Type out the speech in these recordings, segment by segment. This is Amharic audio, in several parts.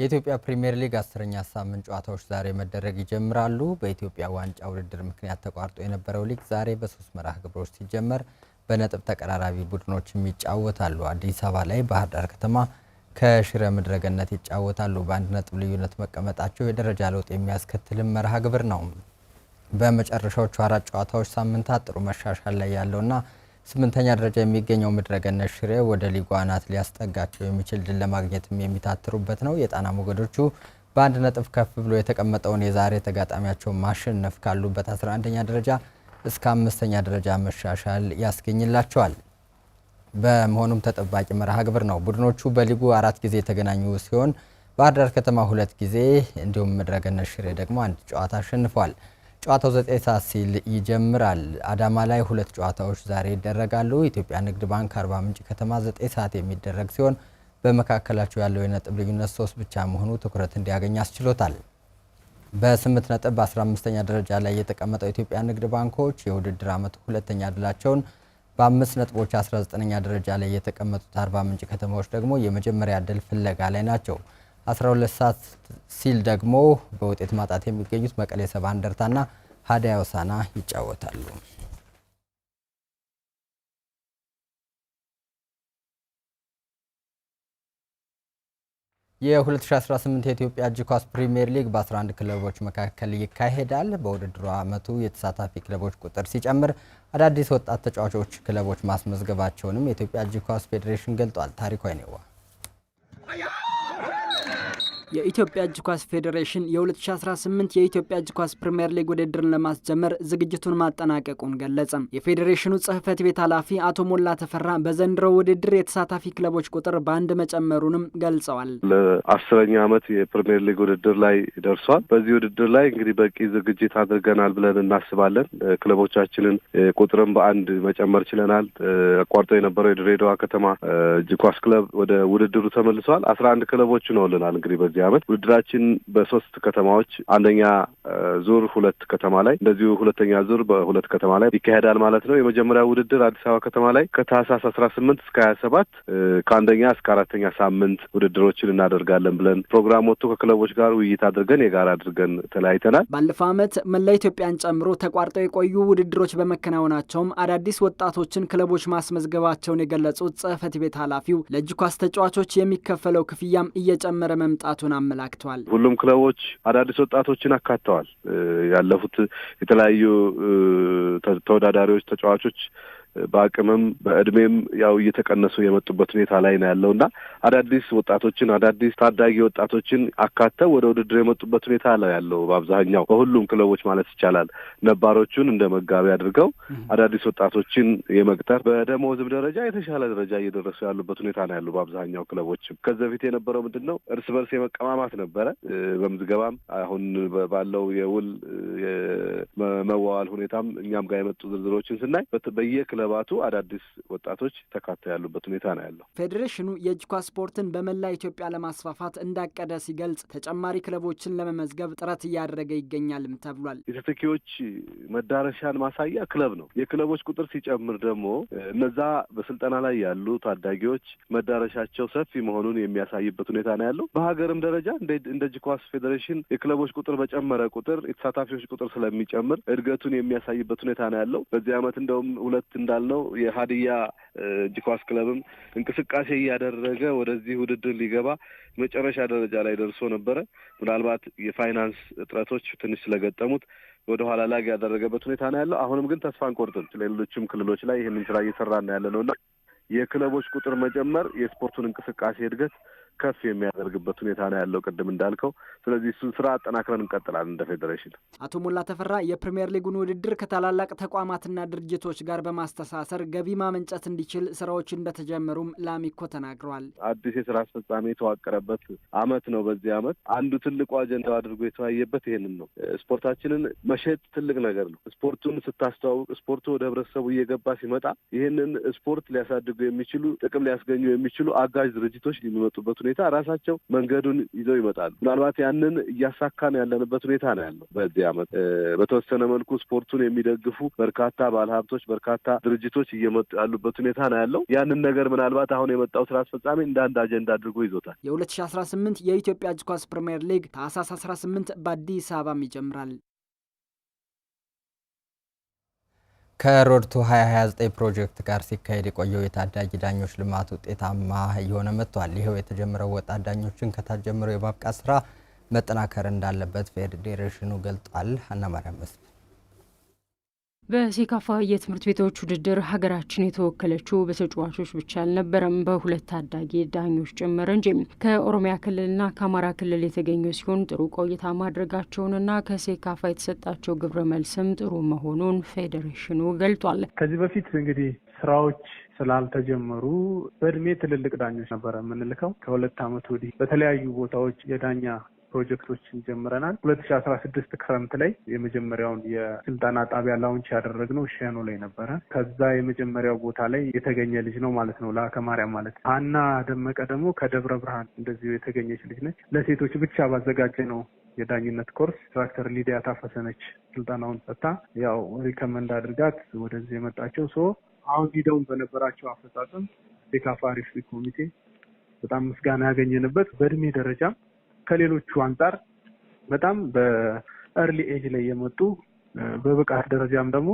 የኢትዮጵያ ፕሪሚየር ሊግ 10ኛ ሳምንት ጨዋታዎች ዛሬ መደረግ ይጀምራሉ። በኢትዮጵያ ዋንጫ ውድድር ምክንያት ተቋርጦ የነበረው ሊግ ዛሬ በ3 መርሃ ግብሮች ሲጀመር በነጥብ ተቀራራቢ ቡድኖችም ይጫወታሉ። አዲስ አበባ ላይ ባህር ዳር ከተማ ከሽረ ምድረ ገነት ይጫወታሉ። በአንድ ነጥብ ልዩነት መቀመጣቸው የደረጃ ለውጥ የሚያስከትልም መርሃ ግብር ነው። በመጨረሻዎቹ 4 ጨዋታዎች ሳምንታት ጥሩ መሻሻል ላይ ያለውና 8ኛ ደረጃ የሚገኘው ምድረ ገነት ሽሬ ወደ ሊጉ አናት ሊያስጠጋቸው የሚችል ድል ለማግኘትም የሚታትሩበት ነው። የጣና ሞገዶቹ በአንድ ነጥብ ከፍ ብሎ የተቀመጠውን የዛሬ ተጋጣሚያቸው ማሸነፍ ካሉበት 11ኛ ደረጃ እስከ 5ኛ ደረጃ መሻሻል ያስገኝላቸዋል። በመሆኑም ተጠባቂ መርሃ ግብር ነው። ቡድኖቹ በሊጉ 4 ጊዜ የተገናኙ ሲሆን ባህር ዳር ከተማ 2 ጊዜ እንዲሁም ምድረ ገነት ሽሬ ደግሞ 1 ጨዋታ አሸንፏል። ጨዋታው 9 ሰዓት ሲል ይጀምራል። አዳማ ላይ 2 ጨዋታዎች ዛሬ ይደረጋሉ። ኢትዮጵያ ንግድ ባንክ አርባ ምንጭ ከተማ 9 ሰዓት የሚደረግ ሲሆን በመካከላቸው ያለው የነጥብ ልዩነት 3 ብቻ መሆኑ ትኩረት እንዲያገኝ አስችሎታል። በ8 ነጥብ በ15ኛ ደረጃ ላይ የተቀመጠው ኢትዮጵያ ንግድ ባንኮች የውድድር ዓመቱ ሁለተኛ ድላቸውን በ5 ነጥቦች 19ኛ ደረጃ ላይ የተቀመጡት አርባ ምንጭ ከተማዎች ደግሞ የመጀመሪያ ድል ፍለጋ ላይ ናቸው። 12 ሰዓት ሲል ደግሞ በውጤት ማጣት የሚገኙት መቀሌ ሰባ እንደርታና ሀዲያ ሆሳዕና ይጫወታሉ። የ2018 የኢትዮጵያ እጅ ኳስ ፕሪሚየር ሊግ በ11 ክለቦች መካከል ይካሄዳል። በውድድሩ ዓመቱ የተሳታፊ ክለቦች ቁጥር ሲጨምር አዳዲስ ወጣት ተጫዋቾች ክለቦች ማስመዝገባቸውንም የኢትዮጵያ እጅ ኳስ ፌዴሬሽን ገልጧል። ታሪኩ አይኔዋ የኢትዮጵያ እጅ ኳስ ፌዴሬሽን የ2018 የኢትዮጵያ እጅ ኳስ ፕሪሚየር ሊግ ውድድርን ለማስጀመር ዝግጅቱን ማጠናቀቁን ገለጸ። የፌዴሬሽኑ ጽሕፈት ቤት ኃላፊ አቶ ሞላ ተፈራ በዘንድሮው ውድድር የተሳታፊ ክለቦች ቁጥር በአንድ መጨመሩንም ገልጸዋል። ለ10ኛ ዓመት የፕሪሚየር ሊግ ውድድር ላይ ደርሷል። በዚህ ውድድር ላይ እንግዲህ በቂ ዝግጅት አድርገናል ብለን እናስባለን። ክለቦቻችንን ቁጥርም በአንድ መጨመር ችለናል። አቋርጦ የነበረው የድሬዳዋ ከተማ እጅ ኳስ ክለብ ወደ ውድድሩ ተመልሷል። 11 ክለቦች ሆነውልናል። እንግዲህ በዚህ ዓመት ውድድራችን በ3 ከተማዎች አንደኛ ዙር 2 ከተማ ላይ እንደዚሁ ሁለተኛ ዙር በ2 ከተማ ላይ ይካሄዳል ማለት ነው። የመጀመሪያው ውድድር አዲስ አበባ ከተማ ላይ ከታህሳስ 18 እስከ 27 ከአንደኛ እስከ 4ኛ ሳምንት ውድድሮችን እናደርጋለን ብለን ፕሮግራም ወጥቶ ከክለቦች ጋር ውይይት አድርገን የጋራ አድርገን ተለያይተናል። ባለፈው ዓመት መላ ኢትዮጵያን ጨምሮ ተቋርጠው የቆዩ ውድድሮች በመከናወናቸውም አዳዲስ ወጣቶችን ክለቦች ማስመዝገባቸውን የገለጹት ጽሕፈት ቤት ኃላፊው ለእጅ ኳስ ተጫዋቾች የሚከፈለው ክፍያም እየጨመረ መምጣቱን አመላክተዋል። ሁሉም ክለቦች አዳዲስ ወጣቶችን አካተዋል። ያለፉት የተለያዩ ተወዳዳሪዎች ተጫዋቾች በአቅምም በእድሜም ያው እየተቀነሱ የመጡበት ሁኔታ ላይ ነው ያለውና አዳዲስ ወጣቶችን አዳዲስ ታዳጊ ወጣቶችን አካተው ወደ ውድድር የመጡበት ሁኔታ ላይ ያለው በአብዛኛው በሁሉም ክለቦች ማለት ይቻላል። ነባሮቹን እንደ መጋቢ አድርገው አዳዲስ ወጣቶችን የመቅጠር በደሞዝም ደረጃ የተሻለ ደረጃ እየደረሱ ያሉበት ሁኔታ ነው ያለው በአብዛኛው ክለቦችም። ከዚህ በፊት የነበረው ምንድነው እርስ በርስ የመቀማማት ነበረ። በምዝገባም አሁን ባለው የውል የመዋዋል ሁኔታም እኛም ጋር የመጡ ዝርዝሮችን ስናይ በየክለባቱ አዳዲስ ወጣቶች ተካተው ያሉበት ሁኔታ ነው ያለው። ፌዴሬሽኑ የእጅ ኳስ ስፖርትን በመላ ኢትዮጵያ ለማስፋፋት እንዳቀደ ሲገልጽ ተጨማሪ ክለቦችን ለመመዝገብ ጥረት እያደረገ ይገኛልም ተብሏል። የተተኪዎች መዳረሻን ማሳያ ክለብ ነው። የክለቦች ቁጥር ሲጨምር ደግሞ እነዛ በስልጠና ላይ ያሉ ታዳጊዎች መዳረሻቸው ሰፊ መሆኑን የሚያሳይበት ሁኔታ ነው ያለው። በሀገርም ደረጃ እንደ እጅ ኳስ ፌዴሬሽን የክለቦች ቁጥር በጨመረ ቁጥር የተሳታፊዎች ቁጥር ስለሚጨምር እድገቱን የሚያሳይበት ሁኔታ ነው ያለው። በዚህ ዓመት እንደውም 2 እንዳልነው የሀዲያ እጅ ኳስ ክለብም እንቅስቃሴ እያደረገ ወደዚህ ውድድር ሊገባ መጨረሻ ደረጃ ላይ ደርሶ ነበረ። ምናልባት የፋይናንስ እጥረቶች ትንሽ ስለገጠሙት ወደ ኋላ ላይ ያደረገበት ሁኔታ ነው ያለው። አሁንም ግን ተስፋ አንቆርጥም። ሌሎችም ክልሎች ላይ ይህንን ስራ እየሰራን ያለ ነውና የክለቦች ቁጥር መጨመር የስፖርቱን እንቅስቃሴ እድገት ከፍ የሚያደርግበት ሁኔታ ነው ያለው ቅድም እንዳልከው። ስለዚህ እሱን ስራ አጠናክረን እንቀጥላለን እንደ ፌዴሬሽን። አቶ ሞላ ተፈራ የፕሪሚየር ሊጉን ውድድር ከታላላቅ ተቋማትና ድርጅቶች ጋር በማስተሳሰር ገቢ ማመንጨት እንዲችል ስራዎች እንደተጀመሩም ለአሚኮ ተናግረዋል። አዲስ የስራ አስፈጻሚ የተዋቀረበት ዓመት ነው። በዚህ ዓመት አንዱ ትልቁ አጀንዳው አድርጎ የተወያየበት ይሄንን ነው። ስፖርታችንን መሸጥ ትልቅ ነገር ነው። ስፖርቱን ስታስተዋውቅ ስፖርቱ ወደ ህብረተሰቡ እየገባ ሲመጣ ይህንን ስፖርት ሊያሳድጉ የሚችሉ ጥቅም ሊያስገኙ የሚችሉ አጋዥ ድርጅቶች የሚመጡበት ሁኔታ ራሳቸው መንገዱን ይዘው ይመጣሉ። ምናልባት ያንን እያሳካን ያለንበት ሁኔታ ነው ያለው። በዚህ ዓመት በተወሰነ መልኩ ስፖርቱን የሚደግፉ በርካታ ባለሀብቶች፣ በርካታ ድርጅቶች እየመጡ ያሉበት ሁኔታ ነው ያለው። ያንን ነገር ምናልባት አሁን የመጣው ስራ አስፈጻሚ እንደ አንድ አጀንዳ አድርጎ ይዞታል። የ2018 የኢትዮጵያ እጅ ኳስ ፕሪሚየር ሊግ ታህሳስ 18 በአዲስ አበባም ይጀምራል። ከሮድ ቱ 2029 ፕሮጀክት ጋር ሲካሄድ የቆየው የታዳጊ ዳኞች ልማት ውጤታማ እየሆነ መጥቷል። ይኸው የተጀመረው ወጣት ዳኞችን ከታች ጀምሮ የማብቃት ስራ መጠናከር እንዳለበት ፌዴሬሽኑ ገልጧል። ሀና ማርያም መስፍን በሴካፋ የትምህርት ቤቶች ውድድር ሀገራችን የተወከለችው በተጫዋቾች ብቻ አልነበረም፣ በሁለት ታዳጊ ዳኞች ጭምር እንጂ። ከኦሮሚያ ክልልና ከአማራ ክልል የተገኙ ሲሆን ጥሩ ቆይታ ማድረጋቸውንና ከሴካፋ የተሰጣቸው ግብረ መልስም ጥሩ መሆኑን ፌዴሬሽኑ ገልጧል። ከዚህ በፊት እንግዲህ ስራዎች ስላልተጀመሩ በእድሜ ትልልቅ ዳኞች ነበረ የምንልከው። ከሁለት ዓመት ወዲህ በተለያዩ ቦታዎች የዳኛ ፕሮጀክቶችን ጀምረናል። 2016 ክረምት ላይ የመጀመሪያውን የስልጠና ጣቢያ ላውንች ያደረግነው ሸኖ ላይ ነበረ። ከዛ የመጀመሪያው ቦታ ላይ የተገኘ ልጅ ነው ማለት ነው። ለአከማርያም ማለት አና ደመቀ ደግሞ ከደብረ ብርሃን እንደዚሁ የተገኘች ልጅ ነች። ለሴቶች ብቻ ባዘጋጀ ነው የዳኝነት ኮርስ ኢንስትራክተር ሊዲያ ታፈሰነች ስልጠናውን ሰጥታ ያው ሪከመንድ አድርጋት ወደዚህ የመጣቸው አሁን ሂደውን በነበራቸው አፈጻጸም ሴካፋ ሪፍሪ ኮሚቴ በጣም ምስጋና ያገኘንበት በእድሜ ደረጃ ከሌሎቹ አንጻር በጣም በኤርሊ ኤጅ ላይ የመጡ በብቃት ደረጃም ደግሞ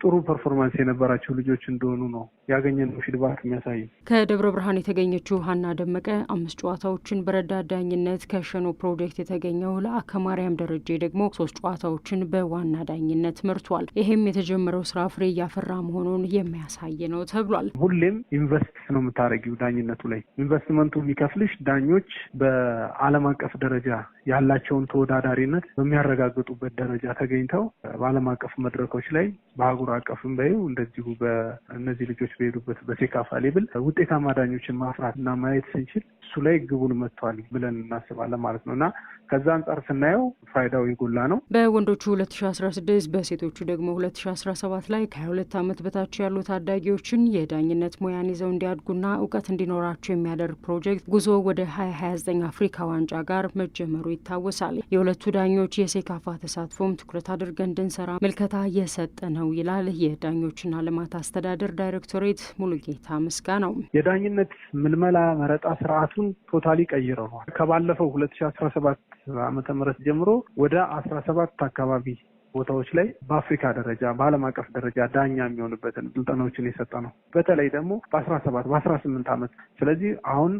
ጥሩ ፐርፎርማንስ የነበራቸው ልጆች እንደሆኑ ነው ያገኘነው ፊድባክ የሚያሳይ። ከደብረ ብርሃን የተገኘችው ሀና ደመቀ 5 ጨዋታዎችን በረዳት ዳኝነት ከሸኖ ፕሮጀክት የተገኘው ለአከማርያም ደረጀ ደግሞ 3 ጨዋታዎችን በዋና ዳኝነት መርቷል። ይሄም የተጀመረው ስራ ፍሬ እያፈራ መሆኑን የሚያሳይ ነው ተብሏል። ሁሌም ኢንቨስት ነው የምታደርጊው ዳኝነቱ ላይ። ኢንቨስትመንቱ የሚከፍልሽ ዳኞች በዓለም አቀፍ ደረጃ ያላቸውን ተወዳዳሪነት በሚያረጋግጡበት ደረጃ ተገኝተው በዓለም አቀፍ መድረኮች ላይ በአህጉር አቀፍም በይው እንደዚሁ በእነዚህ ልጆች በሄዱበት በሴካፋ ሌብል ውጤታማ ዳኞችን ማፍራትና ማየት ስንችል እሱ ላይ ግቡን መጥቷል ብለን እናስባለን ማለት ነው እና ከዛ አንጻር ስናየው ፋይዳው የጎላ ነው። በወንዶቹ 2016 በሴቶቹ ደግሞ 2017 ላይ ከ22 ዓመት በታች ያሉ ታዳጊዎችን የዳኝነት ሙያን ይዘው እንዲያድጉና እውቀት እንዲኖራቸው የሚያደርግ ፕሮጀክት ጉዞ ወደ 2029 አፍሪካ ዋንጫ ጋር መጀመሩ ይታወሳል። የሁለቱ ዳኞች የሴካፋ ተሳትፎም ትኩረት አድርገን እንድንሰራ ምልከታ የሰጠ ነው ይላል የዳኞችና ልማት አስተዳደር ዳይሬክቶሬት ሙሉጌታ ምስጋናው። የዳኝነት ምልመላ መረጣ ስርዓቱን ቶታሊ ቀይረዋል። ከባለፈው 2017 ዓመተ ምህረት ጀምሮ ወደ 17 አካባቢ ቦታዎች ላይ በአፍሪካ ደረጃ በዓለም አቀፍ ደረጃ ዳኛ የሚሆንበትን ስልጠናዎችን የሰጠ ነው። በተለይ ደግሞ በ17 በ18 ዓመት። ስለዚህ አሁን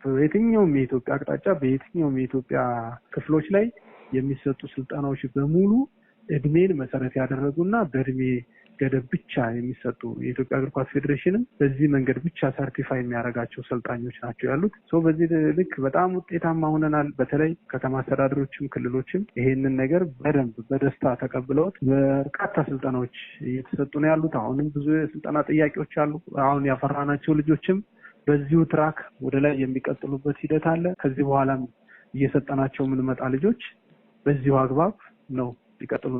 በየትኛውም የኢትዮጵያ አቅጣጫ በየትኛውም የኢትዮጵያ ክፍሎች ላይ የሚሰጡ ስልጠናዎች በሙሉ እድሜን መሰረት ያደረጉና በእድሜ ገደብ ብቻ የሚሰጡ የኢትዮጵያ እግር ኳስ ፌዴሬሽንም በዚህ መንገድ ብቻ ሰርቲፋይ የሚያደርጋቸው ሰልጣኞች ናቸው ያሉት። በዚህ ልክ በጣም ውጤታማ ሆነናል። በተለይ ከተማ አስተዳደሮችም ክልሎችም ይሄንን ነገር በደንብ በደስታ ተቀብለውት በርካታ ስልጠናዎች እየተሰጡ ነው ያሉት። አሁንም ብዙ የስልጠና ጥያቄዎች አሉ። አሁን ያፈራናቸው ልጆችም በዚሁ ትራክ ወደ ላይ የሚቀጥሉበት ሂደት አለ። ከዚህ በኋላም እየሰጠናቸው የምንመጣ ልጆች በዚሁ አግባብ ነው ሊቀጥሉ